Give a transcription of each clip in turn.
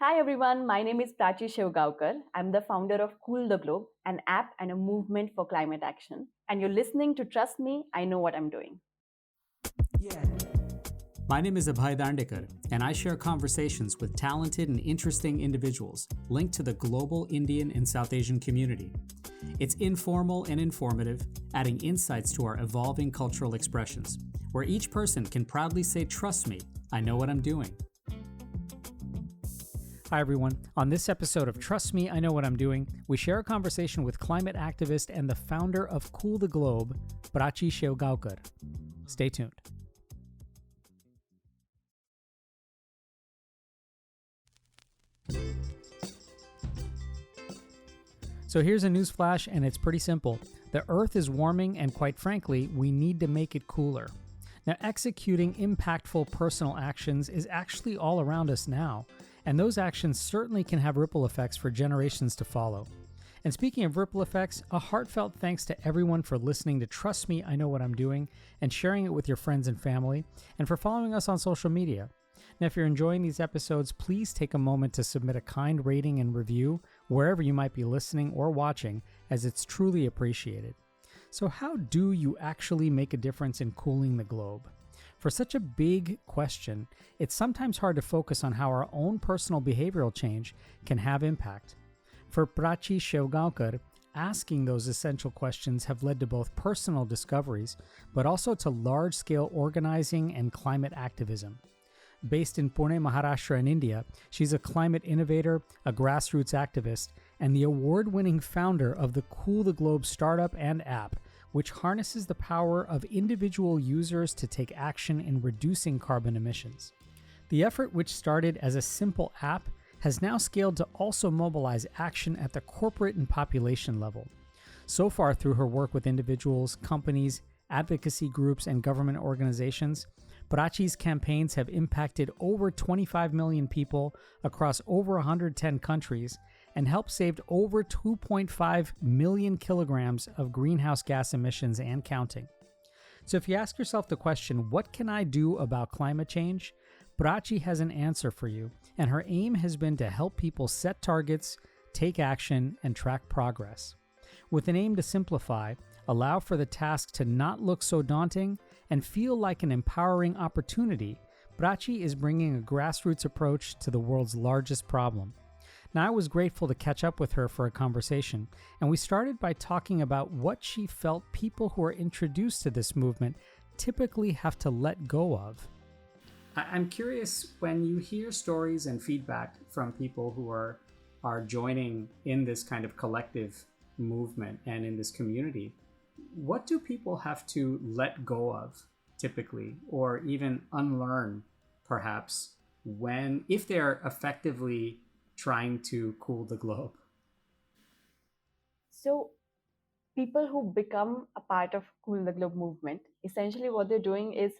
Hi everyone, my name is Prachi Shevgaonkar. I'm the founder of Cool the Globe, an app and a movement for climate action. And you're listening to Trust Me, I Know What I'm Doing. Yeah. My name is Abhay, and I share conversations with talented and interesting individuals linked to the global Indian and South Asian community. It's informal and informative, adding insights to our evolving cultural expressions, where each person can proudly say, "Trust me, I know what I'm doing." Hi, everyone. On this episode of Trust Me, I Know What I'm Doing, we share a conversation with climate activist and the founder of Cool the Globe, Prachi Shevgaonkar. Stay tuned. So here's a news flash, and it's pretty simple. The Earth is warming, and quite frankly, we need to make it cooler. Now, executing impactful personal actions is actually all around us now, and those actions certainly can have ripple effects for generations to follow. And speaking of ripple effects, a heartfelt thanks to everyone for listening to Trust Me, I Know What I'm Doing, and sharing it with your friends and family, and for following us on social media. Now, if you're enjoying these episodes, please take a moment to submit a kind rating and review wherever you might be listening or watching, as it's truly appreciated. So how do you actually make a difference in cooling the globe? For such a big question, it's sometimes hard to focus on how our own personal behavioral change can have impact. For Prachi Shevgaonkar, asking those essential questions have led to both personal discoveries, but also to large-scale organizing and climate activism. Based in Pune, Maharashtra in India, she's a climate innovator, a grassroots activist, and the award-winning founder of the Cool the Globe startup and app, which harnesses the power of individual users to take action in reducing carbon emissions. The effort, which started as a simple app, has now scaled to also mobilize action at the corporate and population level. So far, through her work with individuals, companies, advocacy groups, and government organizations, Prachi's campaigns have impacted over 25 million people across over 110 countries and helped save over 2.5 million kilograms of greenhouse gas emissions and counting. So if you ask yourself the question, what can I do about climate change? Prachi has an answer for you, and her aim has been to help people set targets, take action, and track progress. With an aim to simplify, allow for the task to not look so daunting, and feel like an empowering opportunity, Prachi is bringing a grassroots approach to the world's largest problem. Now, I was grateful to catch up with her for a conversation, and we started by talking about what she felt people who are introduced to this movement typically have to let go of. I'm curious, when you hear stories and feedback from people who are joining in this kind of collective movement and in this community, what do people have to let go of typically, or even unlearn perhaps, if they're effectively trying to cool the globe? So, people who become a part of Cool the Globe movement, essentially what they're doing is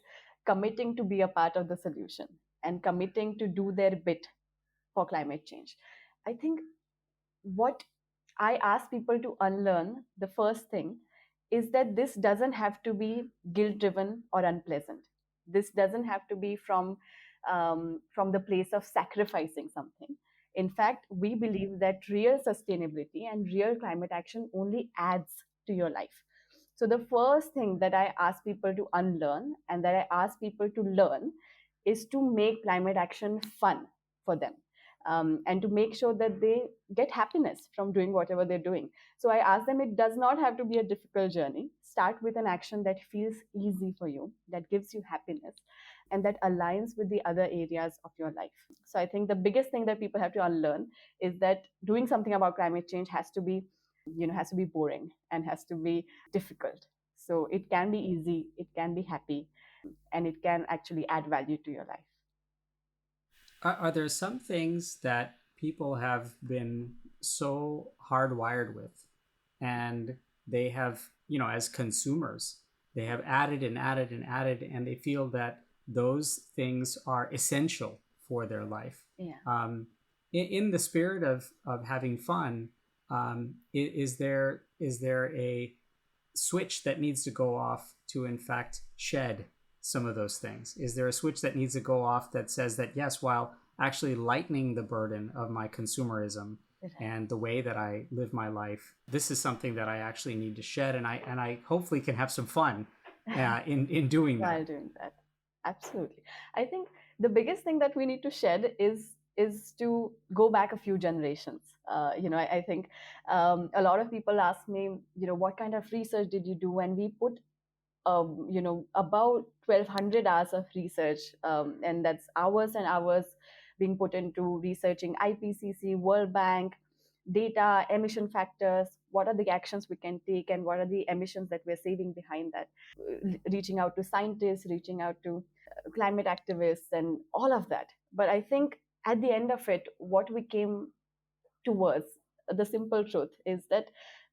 committing to be a part of the solution and committing to do their bit for climate change. I think what I ask people to unlearn, the first thing, is that this doesn't have to be guilt driven or unpleasant. This doesn't have to be from the place of sacrificing something. In fact, we believe that real sustainability and real climate action only adds to your life. So the first thing that I ask people to unlearn and that I ask people to learn is to make climate action fun for them, and to make sure that they get happiness from doing whatever they're doing. So I ask them, it does not have to be a difficult journey. Start with an action that feels easy for you, that gives you happiness, and that aligns with the other areas of your life. So I think the biggest thing that people have to unlearn is that doing something about climate change has to be boring and has to be difficult. So it can be easy, it can be happy, and it can actually add value to your life. Are there some things that people have been so hardwired with, and they have, as consumers, they have added and added and added, and they feel that those things are essential for their life? Yeah. In the spirit of having fun, is there a switch that needs to go off to, in fact, shed some of those things? Is there a switch that needs to go off that says that, yes, while actually lightening the burden of my consumerism and the way that I live my life. This is something that I actually need to shed, and I hopefully can have some fun in doing that. While doing that. Absolutely. I think the biggest thing that we need to shed is to go back a few generations. I think a lot of people ask me, what kind of research did you do? And we put about 1,200 hours of research, and that's hours and hours being put into researching IPCC, World Bank, data, emission factors, what are the actions we can take, and what are the emissions that we're saving behind that. Reaching out to scientists, reaching out to climate activists, and all of that. But I think at the end of it, what we came towards, the simple truth is that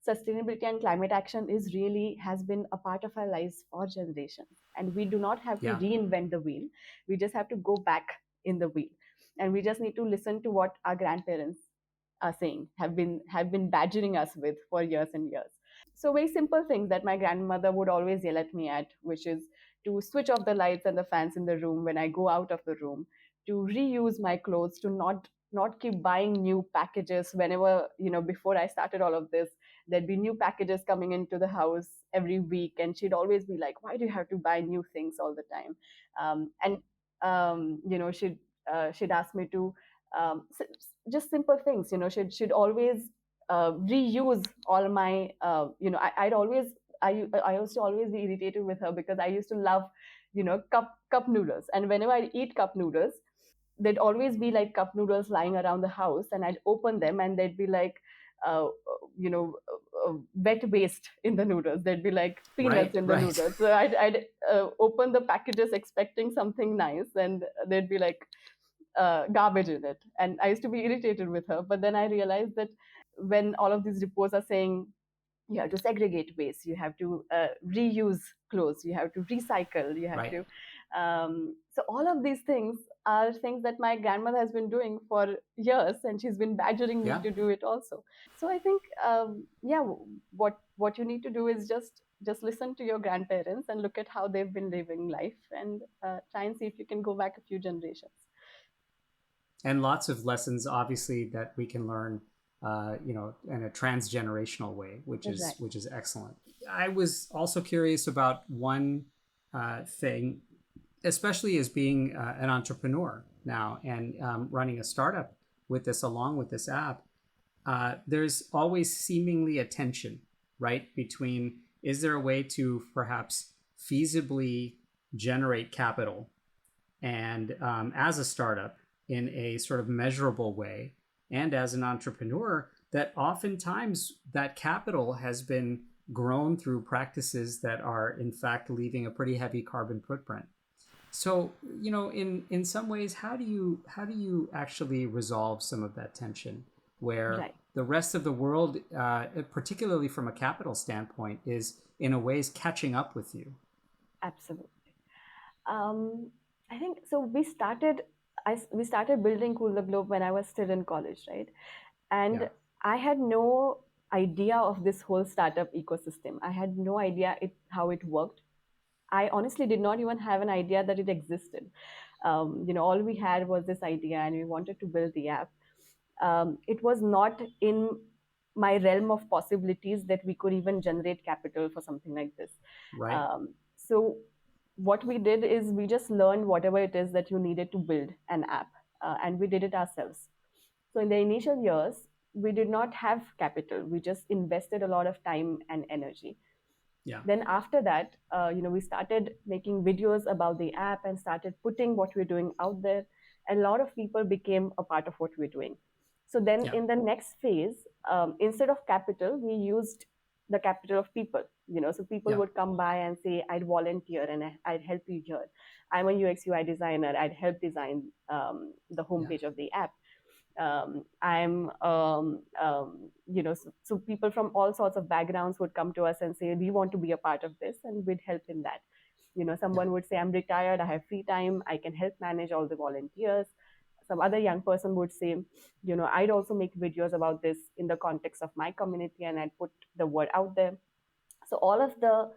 sustainability and climate action is really has been a part of our lives for generations, and we do not have to reinvent the wheel. We just have to go back in the wheel, and we just need to listen to what our grandparents are saying, have been badgering us with for years and years. So very simple things that my grandmother would always yell at me at, which is to switch off the lights and the fans in the room when I go out of the room, to reuse my clothes, to not keep buying new packages whenever, before I started all of this, there'd be new packages coming into the house every week, and she'd always be like, why do you have to buy new things all the time? And she'd ask me to just simple things. She'd always reuse all my I used to always be irritated with her because I used to love cup noodles, and whenever I eat cup noodles, there'd always be like cup noodles lying around the house, and I'd open them and there'd be like wet waste in the noodles. There'd be like peanuts in the noodles. So I'd open the packages expecting something nice, and there'd be like garbage in it. And I used to be irritated with her. But then I realized that when all of these reports are saying you have to segregate waste, you have to reuse clothes, you have to recycle, you have to. So all of these things are things that my grandmother has been doing for years, and she's been badgering me to do it also. So I think, what you need to do is just listen to your grandparents and look at how they've been living life, and try and see if you can go back a few generations. And lots of lessons, obviously, that we can learn, in a transgenerational way, which is excellent. I was also curious about one thing, especially as being an entrepreneur now and running a startup with this, along with this app. There's always seemingly a tension, right, between, is there a way to perhaps feasibly generate capital and as a startup in a sort of measurable way, and as an entrepreneur, that oftentimes that capital has been grown through practices that are in fact leaving a pretty heavy carbon footprint. So, in some ways, how do you actually resolve some of that tension where the rest of the world, particularly from a capital standpoint, is in a ways catching up with you? Absolutely. I think so. We started building Cool the Globe when I was still in college, right? And I had no idea of this whole startup ecosystem. I had no idea how it worked. I honestly did not even have an idea that it existed. All we had was this idea, and we wanted to build the app. It was not in my realm of possibilities that we could even generate capital for something like this. So what we did is we just learned whatever it is that you needed to build an app, and we did it ourselves. So in the initial years, we did not have capital. We just invested a lot of time and energy. Then after that, we started making videos about the app and started putting what we're doing out there. And a lot of people became a part of what we're doing. So then in the next phase, instead of capital, we used the capital of people. So people would come by and say, I'd volunteer and I'd help you here. I'm a UX UI designer. I'd help design the homepage of the app. So people from all sorts of backgrounds would come to us and say, we want to be a part of this, and we'd help in that. Someone would say, I'm retired, I have free time, I can help manage all the volunteers. Some other young person would say, I'd also make videos about this in the context of my community, and I'd put the word out there. So all of the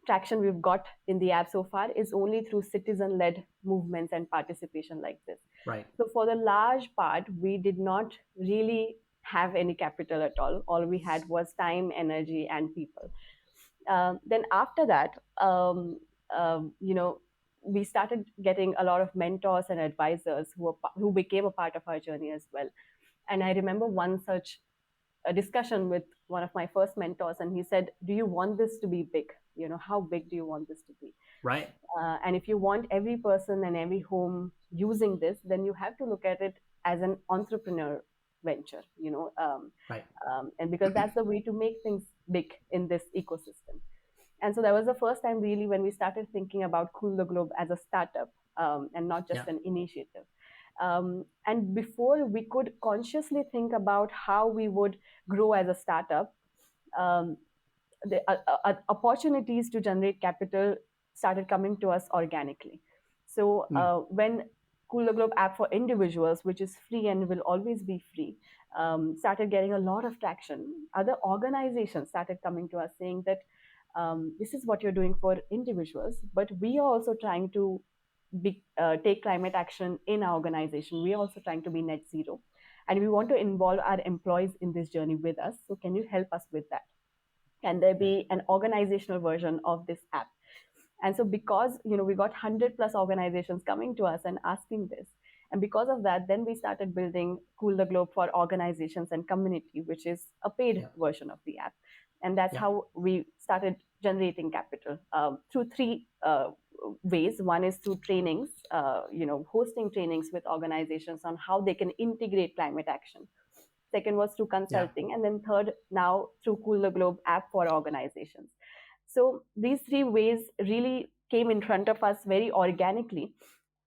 traction we've got in the app so far is only through citizen-led movements and participation like this. Right. So for the large part, we did not really have any capital at all. All we had was time, energy, and people. Then after that, you know, we started getting a lot of mentors and advisors who became a part of our journey as well. And I remember one such a discussion with one of my first mentors, and he said, "Do you want this to be big? You know, how big do you want this to be? Right. And if you want every person and every home using this, then you have to look at it as an entrepreneur venture, you know, Right. and because that's the way to make things big in this ecosystem." And so that was the first time really when we started thinking about Cool the Globe as a startup, and not just Yeah. an initiative. And before we could consciously think about how we would grow as a startup, um, the opportunities to generate capital started coming to us organically. So Mm. when Cool the Globe app for individuals, which is free and will always be free, started getting a lot of traction, other organizations started coming to us saying that this is what you're doing for individuals, but we are also trying to take climate action in our organization. We are also trying to be net zero, and we want to involve our employees in this journey with us. So can you help us with that? Can there be an organizational version of this app? And so because we got 100 plus organizations coming to us and asking this, and because of that, then we started building Cool the Globe for organizations and community, which is a paid version of the app. And that's how we started generating capital through three ways. One is through trainings, hosting trainings with organizations on how they can integrate climate action. Second was through consulting, and then third now through Cool the Globe app for organizations. So these three ways really came in front of us very organically,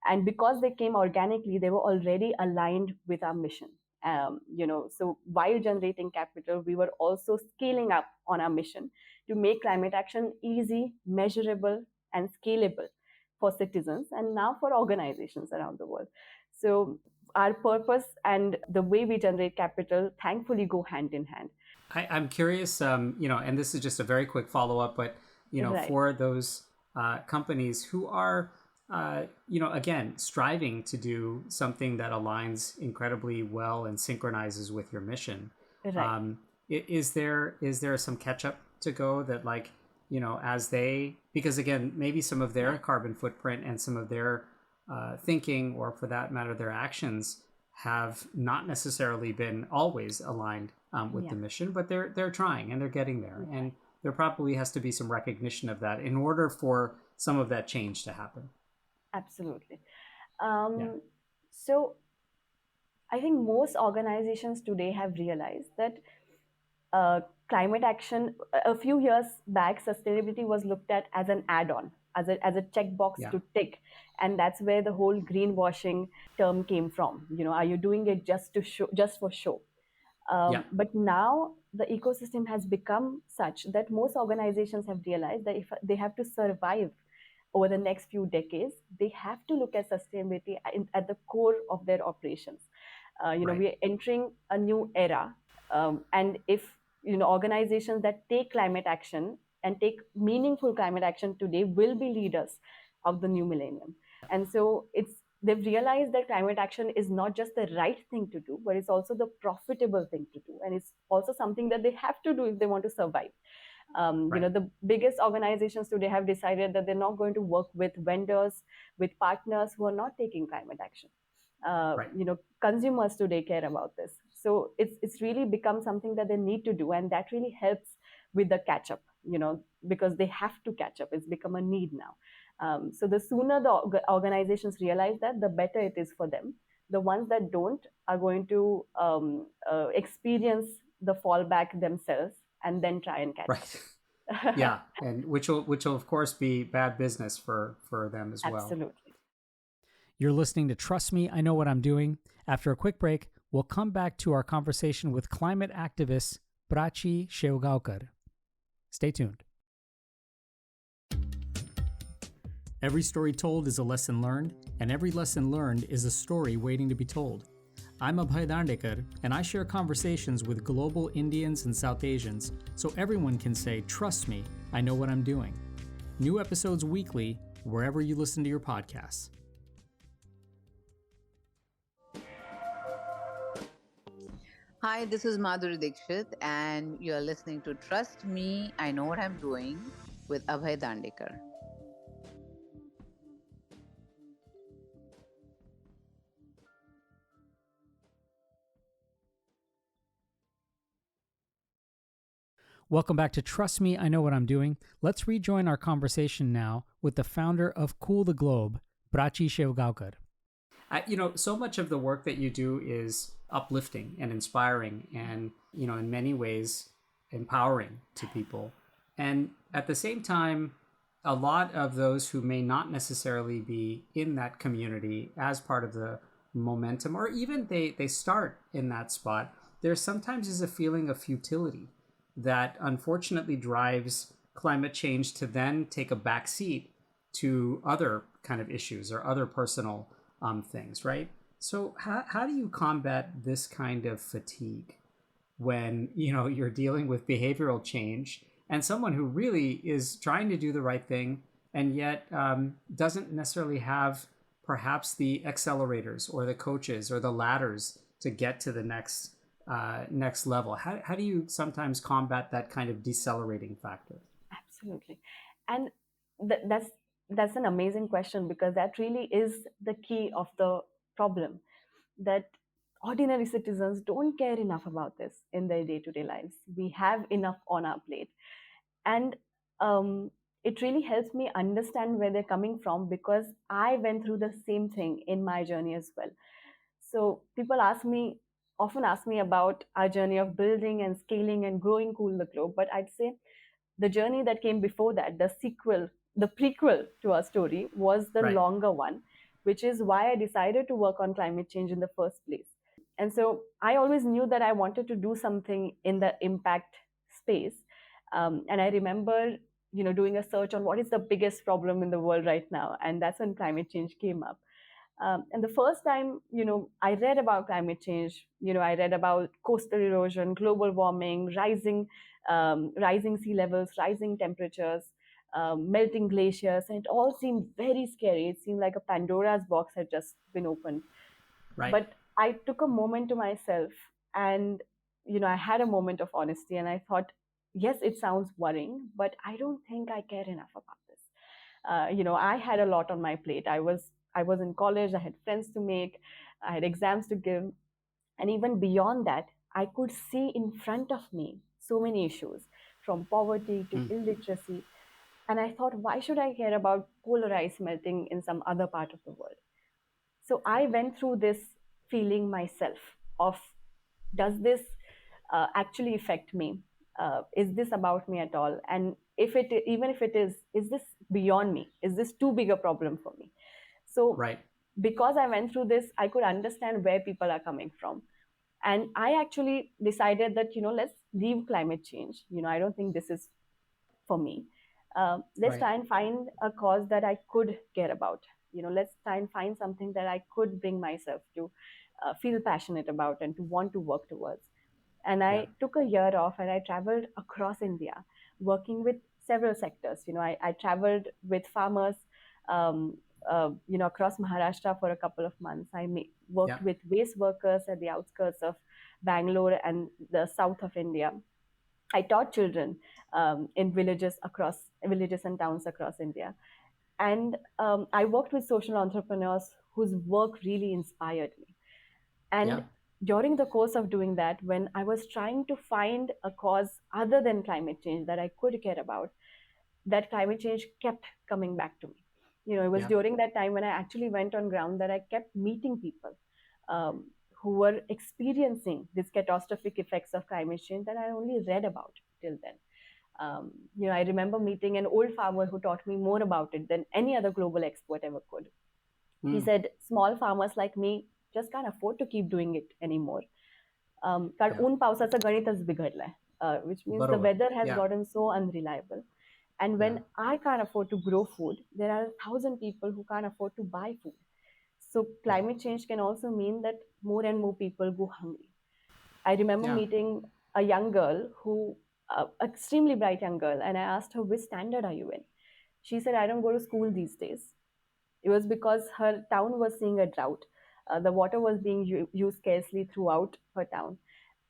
and because they came organically, they were already aligned with our mission. So while generating capital, we were also scaling up on our mission to make climate action easy, measurable, and scalable for citizens, and now for organizations around the world. So our purpose and the way we generate capital thankfully go hand in hand. I'm curious, and this is just a very quick follow up, but Right. for those companies who are, again, striving to do something that aligns incredibly well and synchronizes with your mission. Right. Is there some catch up to go that, like, as they, because again, maybe some of their carbon footprint and some of their thinking, or for that matter, their actions, have not necessarily been always aligned with the mission, but they're trying and they're getting there, and there probably has to be some recognition of that in order for some of that change to happen. Absolutely. So I think most organizations today have realized that climate action, a few years back, sustainability was looked at as an add-on, as a checkbox to tick, and that's where the whole greenwashing term came from. Are you doing it just to show, just for show? But now the ecosystem has become such that most organizations have realized that if they have to survive over the next few decades, they have to look at sustainability at the core of their operations. We are entering a new era, and if organizations that take climate action and take meaningful climate action today will be leaders of the new millennium. And so they've realized that climate action is not just the right thing to do, but it's also the profitable thing to do, and it's also something that they have to do if they want to survive. The biggest organizations today have decided that they're not going to work with vendors, with partners who are not taking climate action. Consumers today care about this, so it's really become something that they need to do, and that really helps with the catch up. Because they have to catch up. It's become a need now. So the sooner the organizations realize that, the better it is for them. The ones that don't are going to experience the fallback themselves and then try and catch up. And which will of course be bad business for them as well. Absolutely. You're listening to Trust Me, I Know What I'm Doing. After a quick break, we'll come back to our conversation with climate activist Prachi Shevgaonkar. Stay tuned. Every story told is a lesson learned, and every lesson learned is a story waiting to be told. I'm Abhay, and I share conversations with global Indians and South Asians so everyone can say, "Trust me, I know what I'm doing." New episodes weekly, wherever you listen to your podcasts. Hi, this is Madhuri Dixit, and you're listening to Trust Me, I Know What I'm Doing with Abhay Dandekar. Welcome back to Trust Me, I Know What I'm Doing. Let's rejoin our conversation now with the founder of Cool the Globe, Prachi Shevgaonkar. So much of the work that you do is uplifting and inspiring and, in many ways empowering to people. And at the same time, a lot of those who may not necessarily be in that community as part of the momentum, or even they start in that spot, there sometimes is a feeling of futility that unfortunately drives climate change to then take a back seat to other kind of issues or other personal things, right? So how do you combat this kind of fatigue when you're dealing with behavioral change and someone who really is trying to do the right thing and yet doesn't necessarily have perhaps the accelerators or the coaches or the ladders to get to the next level? How do you sometimes combat that kind of decelerating factor? Absolutely. And that's an amazing question, because that really is the key of the problem, that ordinary citizens don't care enough about this in their day-to-day lives. We have enough on our plate. And it really helps me understand where they're coming from, because I went through the same thing in my journey as well. So people often ask me about our journey of building and scaling and growing Cool the Globe, but I'd say the journey that came before that, the sequel, the prequel to our story, was the Right. longer one, which is why I decided to work on climate change in the first place. And so I always knew that I wanted to do something in the impact space. And I remember, doing a search on what is the biggest problem in the world right now, and that's when climate change came up. And the first time, I read about climate change, I read about coastal erosion, global warming, rising sea levels, rising temperatures, melting glaciers, and it all seemed very scary. It seemed like a Pandora's box had just been opened. Right. But I took a moment to myself, and I had a moment of honesty, and I thought, yes, it sounds worrying, but I don't think I care enough about this. I had a lot on my plate. I was in college, I had friends to make, I had exams to give, and even beyond that, I could see in front of me so many issues, from poverty to Mm. illiteracy. And I thought, why should I care about polar ice melting in some other part of the world? So I went through this feeling myself of, does this actually affect me? Is this about me at all? And even if it is this beyond me? Is this too big a problem for me? So Right. because I went through this, I could understand where people are coming from. And I actually decided that, let's leave climate change. I don't think this is for me. Let's Right. try and find a cause that I could care about. Let's try and find something that I could bring myself to feel passionate about and to want to work towards. And Yeah. I took a year off and I traveled across India, working with several sectors. I traveled with farmers, um, across Maharashtra for a couple of months. Yeah. Worked with waste workers at the outskirts of Bangalore and the south of India. I taught children in villages and towns across India. And I worked with social entrepreneurs whose work really inspired me. And Yeah. during the course of doing that, when I was trying to find a cause other than climate change that I could care about, that climate change kept coming back to me. It was Yeah. during that time when I actually went on ground that I kept meeting people um, who were experiencing these catastrophic effects of climate change that I only read about till then. I remember meeting an old farmer who taught me more about it than any other global expert ever could. He Mm. said, small farmers like me just can't afford to keep doing it anymore. कारण Yeah. ऊन पावसाचं गणितच बिघडलंय, which means the Barabar. weather has Yeah. gotten so unreliable. And when Yeah. I can't afford to grow food, there are 1,000 people who can't afford to buy food. So Yeah. climate change can also mean that more and more people go hungry. I remember Yeah. meeting a young girl who, extremely bright young girl, and I asked her, which standard are you in? She said, I don't go to school these days. It was because her town was seeing a drought. The water was being used scarcely throughout her town.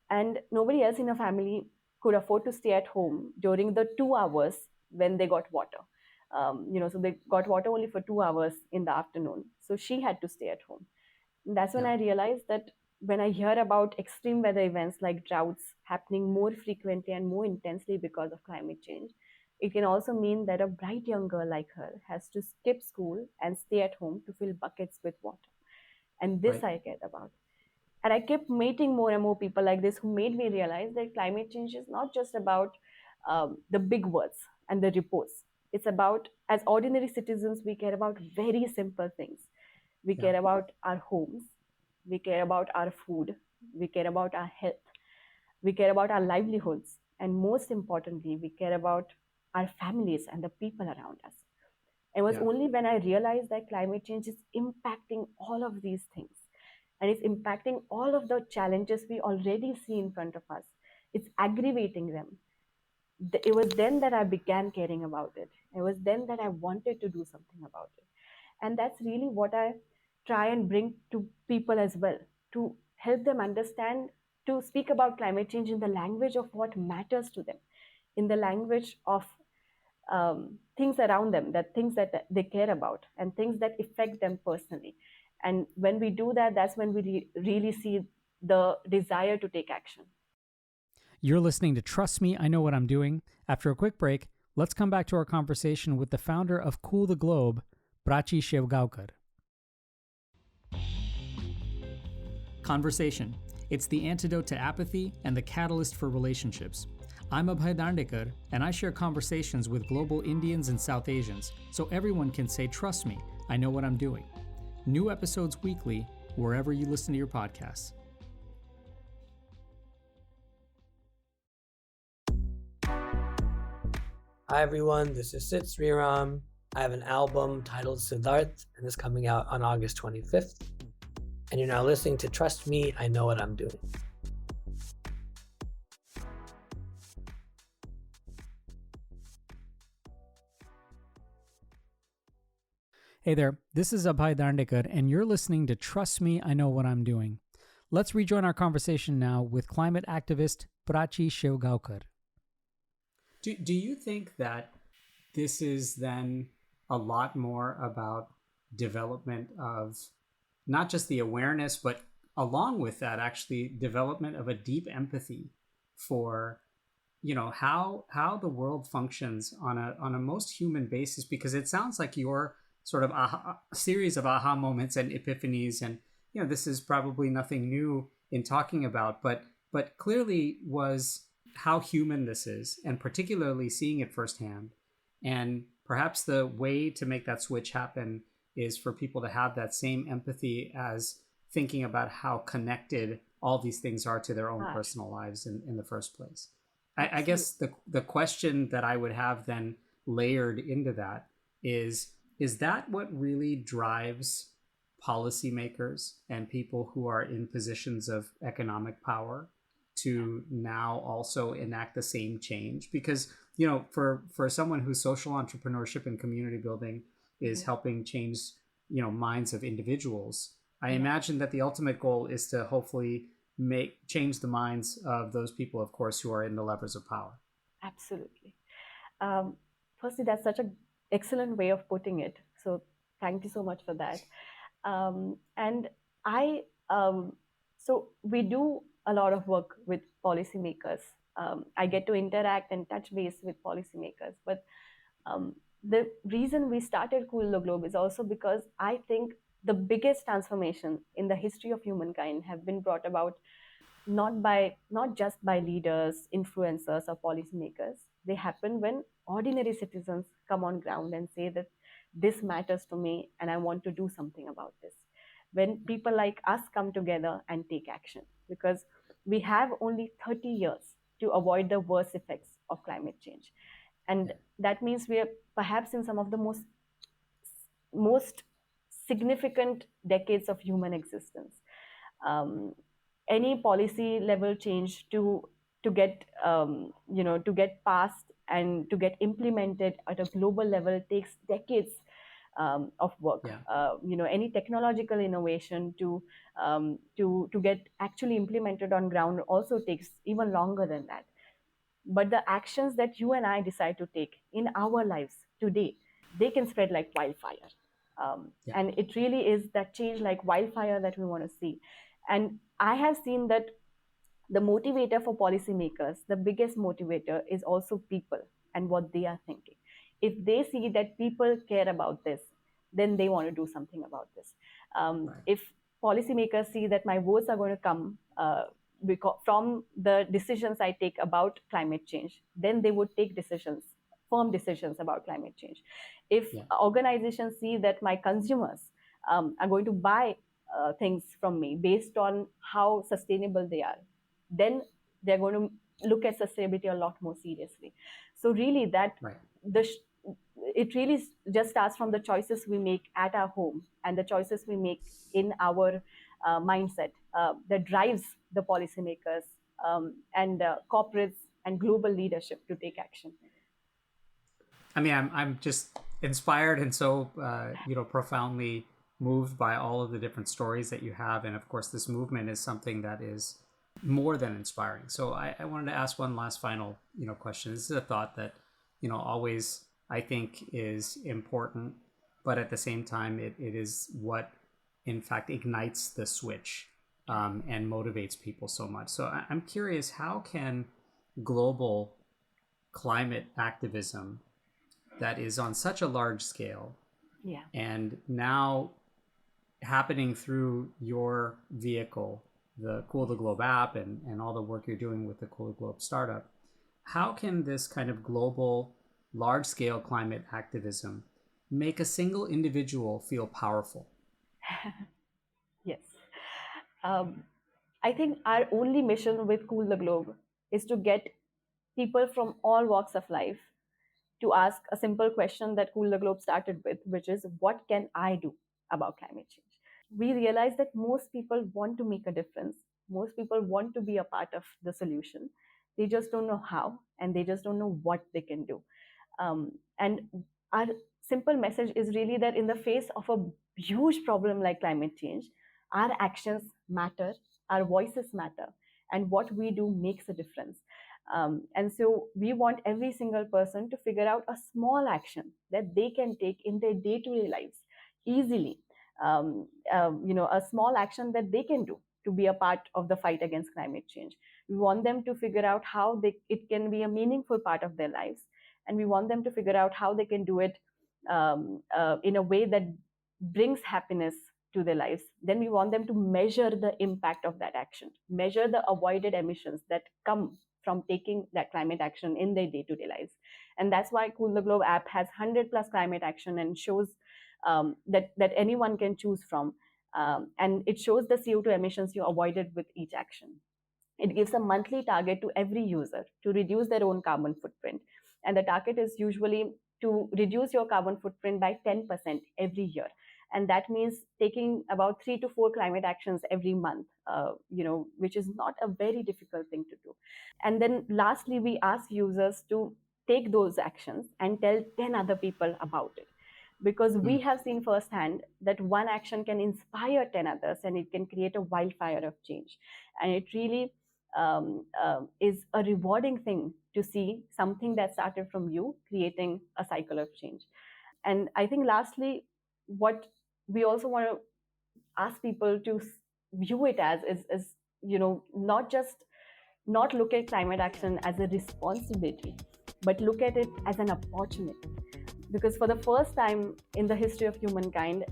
and nobody else in her family could afford to stay at home during the 2 hours when they got water. So they got water only for 2 hours in the afternoon, so she had to stay at home. And that's when Yeah. I realized that when I hear about extreme weather events like droughts happening more frequently and more intensely because of climate change, it can also mean that a bright young girl like her has to skip school and stay at home to fill buckets with water. And this Right. I cared about. And I kept meeting more and more people like this who made me realize that climate change is not just about the big words and the reports. It's about, as ordinary citizens, we care about very simple things. We Yeah. care about our homes, we care about our food, we care about our health, we care about our livelihoods, and most importantly, we care about our families and the people around us. It was Yeah. only when I realized that climate change is impacting all of these things, and it's impacting all of the challenges we already see in front of us. It's aggravating them. It was then that I began caring about it. It was then that I wanted to do something about it. And that's really what I try and bring to people as well, to help them understand, to speak about climate change in the language of what matters to them, in the language of things around them, that things that they care about and things that affect them personally. And when we do that, that's when we really see the desire to take action. You're listening to Trust Me, I Know What I'm Doing. After a quick break, let's come back to our conversation with the founder of Cool the Globe, Prachi Shevgaonkar. Conversation. It's the antidote to apathy and the catalyst for relationships. I'm Abhay Dandekar, and I share conversations with global Indians and South Asians so everyone can say, trust me, I know what I'm doing. New episodes weekly, wherever you listen to your podcasts. Hi everyone, this is Sid Sriram. I have an album titled Siddharth, and it's coming out on August 25th. And you're now listening to Trust Me, I Know What I'm Doing. Hey there, this is Abhay Dandekar, and you're listening to Trust Me, I Know What I'm Doing. Let's rejoin our conversation now with climate activist Prachi Shevgaonkar. Do you think that this is then a lot more about development of not just the awareness, but along with that, actually development of a deep empathy for how the world functions on a most human basis? Because it sounds like your sort of a series of aha moments and epiphanies, and this is probably nothing new in talking about, but clearly was how human this is, and particularly seeing it firsthand. And perhaps the way to make that switch happen is for people to have that same empathy as thinking about how connected all these things are to their own personal lives in the first place. I guess the question that I would have then layered into that is that what really drives policymakers and people who are in positions of economic power to now also enact the same change? Because for someone whose social entrepreneurship and community building is helping change minds of individuals, I imagine that the ultimate goal is to hopefully change the minds of those people, of course, who are in the levers of power. Absolutely. Firstly, that's such an excellent way of putting it. So thank you so much for that. And I, so we do a lot of work with policymakers. I get to interact and touch base with policymakers. But the reason we started Cool the Globe is also because I think the biggest transformation in the history of humankind have been brought about not just by leaders, influencers, or policymakers. They happen when ordinary citizens come on ground and say that this matters to me and I want to do something about this. When people like us come together and take action, because we have only 30 years to avoid the worst effects of climate change. And that means we are perhaps in some of the most significant decades of human existence. Um, any policy level change to get to get passed and to get implemented at a global level takes decades of work. Yeah. Any technological innovation to get actually implemented on ground also takes even longer than that. But the actions that you and I decide to take in our lives today, they can spread like wildfire. Yeah. And it really is that change like wildfire that we want to see. And I have seen that the motivator for policymakers, the biggest motivator is also people and what they are thinking. If they see that people care about this, then they want to do something about this. Right. If policymakers see that my votes are going to come from the decisions I take about climate change, then they would take decisions, firm decisions about climate change. If organizations see that my consumers are going to buy things from me based on how sustainable they are, then they're going to look at sustainability a lot more seriously. So really that it really just starts from the choices we make at our home and the choices we make in our mindset that drives the policymakers and corporates and global leadership to take action. I mean, I'm just inspired and so profoundly moved by all of the different stories that you have, and of course this movement is something that is more than inspiring. So I wanted to ask one last final question. This is a thought that always I think is important, but at the same time it is what in fact ignites the switch and motivates people so much. So I'm curious, how can global climate activism that is on such a large scale and now happening through your vehicle, the Cool the Globe app, and all the work you're doing with the Cool the Globe startup, how can this kind of global, large-scale climate activism make a single individual feel powerful? Yes. I think our only mission with Cool the Globe is to get people from all walks of life to ask a simple question that Cool the Globe started with, which is, what can I do about climate change? We realize that most people want to make a difference. Most people want to be a part of the solution. They just don't know how, and they just don't know what they can do. And our simple message is really that in the face of a huge problem like climate change, our actions matter, our voices matter, and what we do makes a difference. And so we want every single person to figure out a small action that they can take in their day-to-day lives easily. A small action that they can do to be a part of the fight against climate change. We want them to figure out how it can be a meaningful part of their lives. And we want them to figure out how they can do it in a way that brings happiness to their lives. Then we want them to measure the impact of that action, measure the avoided emissions that come from taking that climate action in their day-to-day lives. And that's why Cool the Globe app has 100 plus climate action and shows that anyone can choose from. And it shows the CO2 emissions you avoided with each action. It gives a monthly target to every user to reduce their own carbon footprint. And the target is usually to reduce your carbon footprint by 10% every year. And that means taking about 3 to 4 climate actions every month, which is not a very difficult thing to do. And then lastly, we ask users to take those actions and tell 10 other people about it. Because we have seen firsthand that one action can inspire 10 others and it can create a wildfire of change. And it really is a rewarding thing to see something that started from you creating a cycle of change. And I think lastly, what we also want to ask people to view it as is not look at climate action as a responsibility, but look at it as an opportunity. Because for the first time in the history of humankind,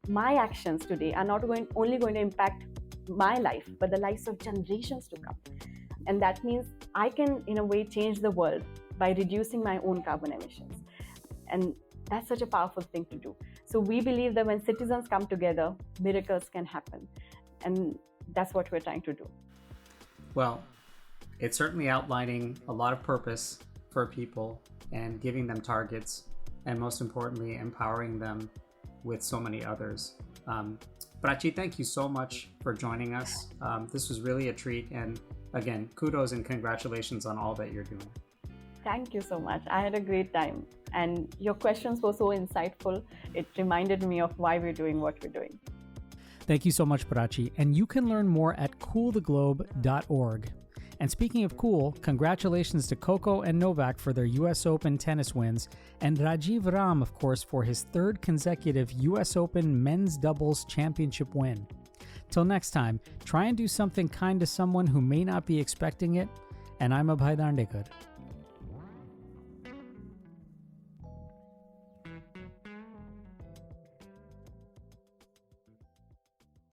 my actions today are not only going to impact my life, but the lives of generations to come. And that means I can, in a way, change the world by reducing my own carbon emissions. And that's such a powerful thing to do. So we believe that when citizens come together, miracles can happen. And that's what we're trying to do. Well, it's certainly outlining a lot of purpose for people and giving them targets, and most importantly, empowering them with so many others. Prachi, thank you so much for joining us. This was really a treat. And again, kudos and congratulations on all that you're doing. Thank you so much. I had a great time. And your questions were so insightful. It reminded me of why we're doing what we're doing. Thank you so much, Prachi. And you can learn more at cooltheglobe.org. And speaking of cool, congratulations to Coco and Novak for their US Open tennis wins, and Rajiv Ram, of course, for his third consecutive US Open men's doubles championship win. Till next time, try and do something kind to someone who may not be expecting it. And I'm Abhay Dandekar.